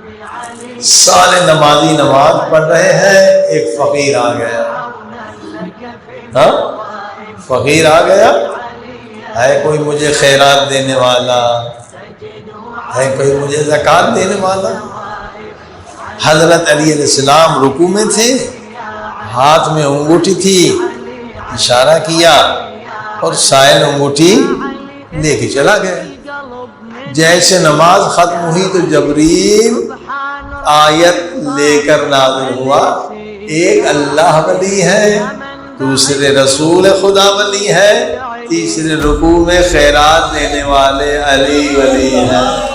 सारे नमाजी नमाज पढ़ रहे हैं, एक फकीर आ गया। हाँ, फकीर आ गया, है कोई मुझे खैरात देने वाला, है कोई मुझे ज़कात देने वाला। हजरत अली अलैहिस्सलाम रुकू में थे, हाथ में अंगूठी थी, इशारा किया और साइल अंगूठी लेके चला गया। जैसे नमाज खत्म हुई तो जबरील आयत लेकर नाज़िल हुआ, एक अल्लाह वली है, दूसरे रसूल खुदा वली है, तीसरे रुकू में खैरात देने वाले अली वली हैं।